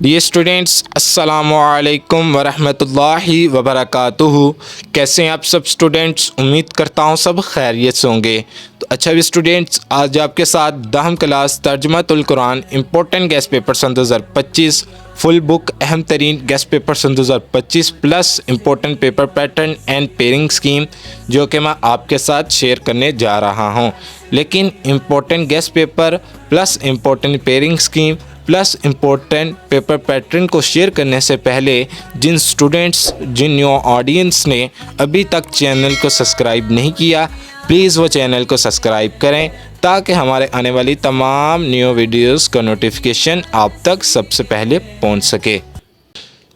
Dear students, السلام علیکم ورحمۃ اللہ وبرکاتہ۔ کیسے ہیں آپ سب اسٹوڈینٹس؟ امید کرتا ہوں سب خیریت سے ہوں گے۔ تو اچھا بھی اسٹوڈینٹس، آج آپ کے ساتھ 10 کلاس ترجمۃ القرآن امپورٹنٹ گیسٹ پیپر سن 2025 فل بک اہم ترین گیسٹ پیپر سن 2025 plus important paper pattern and pairing scheme جو کہ میں آپ کے ساتھ شیئر کرنے جا رہا ہوں۔ لیکن important guess paper plus important pairing scheme plus important paper pattern کو شیئر کرنے سے پہلے جن نیو آڈینس نے ابھی تک چینل کو سبسکرائب نہیں کیا، پلیز وہ چینل کو سبسکرائب کریں تاکہ ہمارے آنے والی تمام نیو ویڈیوز کا نوٹیفیکیشن آپ تک سب سے پہلے پہنچ سکے۔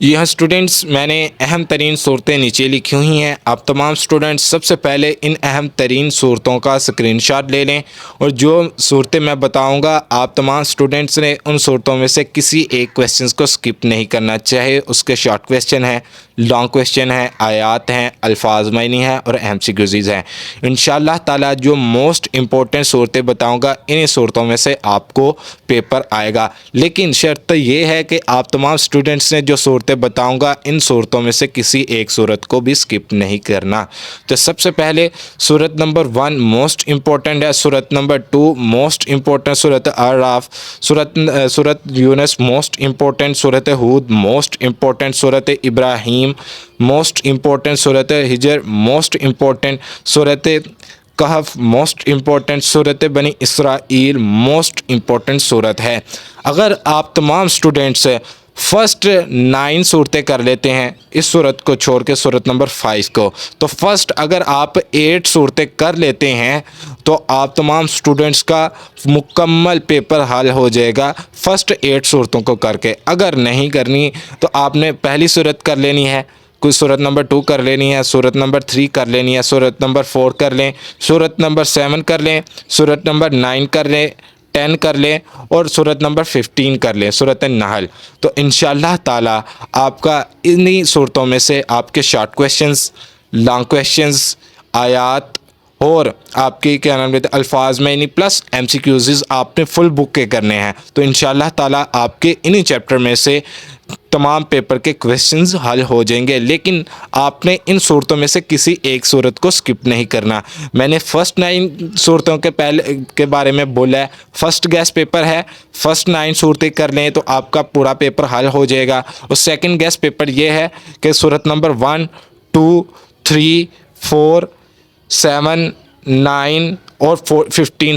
یہاں اسٹوڈنٹس، میں نے اہم ترین صورتیں نیچے لکھی ہوئی ہیں۔ آپ تمام اسٹوڈنٹس سب سے پہلے ان اہم ترین صورتوں کا اسکرین شاٹ لے لیں، اور جو صورتیں میں بتاؤں گا آپ تمام اسٹوڈنٹس نے ان صورتوں میں سے کسی ایک کویسچنس کو سکپ نہیں کرنا، چاہے اس کے شارٹ کویسچن ہیں، لانگ کویسچن ہیں، آیات ہیں، الفاظ معنی ہیں اور اہم سی گزیز ہیں۔ انشاءاللہ تعالیٰ جو موسٹ امپورٹنٹ صورتیں بتاؤں گا انہیں صورتوں میں سے آپ کو پیپر آئے گا، لیکن شرط یہ ہے کہ آپ تمام اسٹوڈنٹس نے جو صورتیں بتاؤں گا ان صورتوں میں سے کسی ایک صورت کو بھی سکپ نہیں کرنا۔ تو سب سے پہلے صورت نمبر 1 موسٹ امپورٹنٹ ہے، صورت نمبر 2 موسٹ امپورٹنٹ صورت اعراف، صورت یونس موسٹ امپورٹنٹ، صورت ہود موسٹ امپورٹنٹ، صورت ابراہیم موسٹ امپورٹنٹ، صورت ہجر موسٹ امپورٹنٹ، صورت کہف موسٹ امپورٹنٹ، صورت بنی اسرائیل موسٹ امپورٹنٹ صورت ہے۔ اگر آپ تمام اسٹوڈنٹس فرسٹ 9 صورتیں کر لیتے ہیں اس صورت کو چھوڑ کے صورت نمبر 5 کو، تو فرسٹ اگر آپ 8 صورتیں کر لیتے ہیں تو آپ تمام اسٹوڈنٹس کا مکمل پیپر حل ہو جائے گا فرسٹ 8 صورتوں کو کر کے۔ اگر نہیں کرنی تو آپ نے پہلی صورت کر لینی ہے، کوئی صورت نمبر 2 کر لینی ہے، صورت نمبر 3 کر لینی ہے، صورت نمبر 4 کر لیں، صورت نمبر 7 کر لیں، صورت نمبر 9 کر لیں، 10 کر لیں اور صورت نمبر 15 کر لیں، صورت نحل۔ تو انشاءاللہ تعالی آپ کا انہی صورتوں میں سے آپ کے شارٹ کویسچنز، لانگ کویسچنز، آیات اور آپ کی کیا نام لیتے الفاظ معنی پلس ایم سی کیوزز آپ نے فل بک کے کرنے ہیں۔ تو انشاءاللہ تعالی آپ کے انہی چیپٹر میں سے تمام پیپر کے کویسچنز حل ہو جائیں گے، لیکن آپ نے ان صورتوں میں سے کسی ایک صورت کو سکپ نہیں کرنا۔ میں نے فرسٹ 9 صورتوں کے بارے میں بولا ہے، فرسٹ گیس پیپر ہے، فرسٹ 9 صورتیں کر لیں تو آپ کا پورا پیپر حل ہو جائے گا۔ اور سیکنڈ گیس پیپر یہ ہے کہ صورت نمبر 1 2 3 4 7 9 اور 15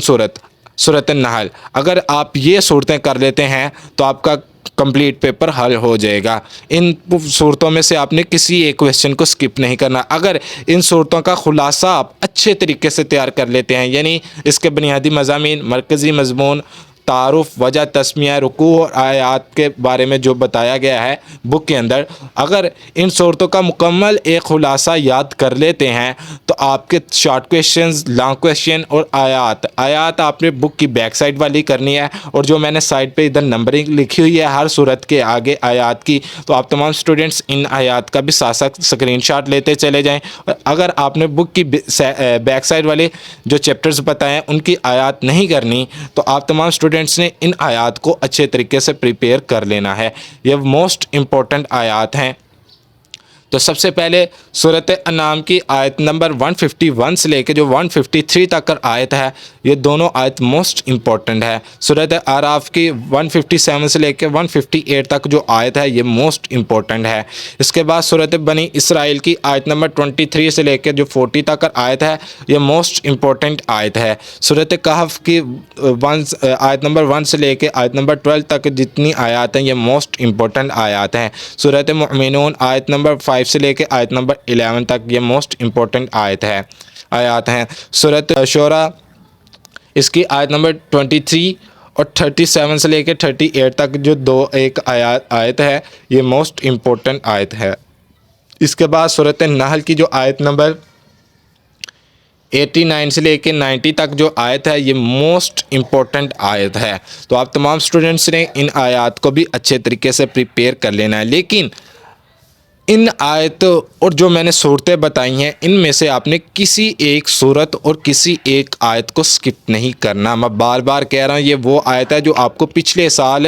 صورت النحل، اگر آپ یہ صورتیں کر لیتے ہیں تو آپ کا کمپلیٹ پیپر حل ہو جائے گا۔ ان صورتوں میں سے آپ نے کسی ایک کویسچن کو سکپ نہیں کرنا۔ اگر ان صورتوں کا خلاصہ آپ اچھے طریقے سے تیار کر لیتے ہیں، یعنی اس کے بنیادی مضامین، مرکزی مضمون، تعارف، وجہ، تسمیہ، رکوع اور آیات کے بارے میں جو بتایا گیا ہے بک کے اندر، اگر ان صورتوں کا مکمل ایک خلاصہ یاد کر لیتے ہیں تو آپ کے شارٹ کویسچنز، لانگ کویسچن اور آیات آپ نے بک کی بیک سائڈ والی کرنی ہے، اور جو میں نے سائڈ پہ ادھر نمبرنگ لکھی ہوئی ہے ہر صورت کے آگے آیات کی، تو آپ تمام اسٹوڈنٹس ان آیات کا بھی ساتھ ساتھ اسکرین شاٹ لیتے چلے جائیں۔ اور اگر آپ نے بک کی بیک سائڈ والے جو چیپٹرز بتائے ہیں ان کی آیات نہیں کرنی تو آپ تمام اسٹوڈنٹس نے ان آیات کو اچھے طریقے سے پریپیئر کر لینا ہے۔ یہ موسٹ امپورٹنٹ آیات ہیں۔ تو سب سے پہلے سورۃ انعام کی آیت نمبر 151 سے لے کے جو 153 تک آیت ہے، یہ دونوں آیت موسٹ امپورٹنٹ ہے۔ سورۃ اعراف کی 157 سے لے کے 158 تک جو آیت ہے یہ موسٹ امپورٹنٹ ہے۔ اس کے بعد سورۃ بنی اسرائیل کی آیت نمبر 23 سے لے کے جو 40 تک آیت ہے یہ موسٹ امپورٹنٹ آیت ہے۔ سورۃ کہف کی آیت نمبر 1 سے لے کے آیت نمبر 12 تک جتنی آیات ہیں یہ موسٹ امپورٹنٹ آیات ہیں۔ سورۃ مؤمنون آیت نمبر 5 سے لے کے آیت نمبر 11 تک یہ موسٹ امپورٹنٹ آیات ہیں۔ سورۃ شعراء اس کی آیت نمبر 23 اور 37 سے لے کے 38 تک جو ایک آیت ہے یہ موسٹ امپورٹنٹ آیت ہے۔ اس کے بعد سورۃ نحل کی جو آیت نمبر 89 سے لے کے 90 تک جو آیت ہے یہ موسٹ امپورٹنٹ آیت ہے۔ تو آپ تمام اسٹوڈنٹس نے ان آیات کو بھی اچھے طریقے سے پریپیئر کر لینا ہے، لیکن ان آیتوں اور جو میں نے صورتیں بتائی ہیں ان میں سے آپ نے کسی ایک صورت اور کسی ایک آیت کو سکپ نہیں کرنا۔ میں بار بار کہہ رہا ہوں یہ وہ آیت ہے جو آپ کو پچھلے سال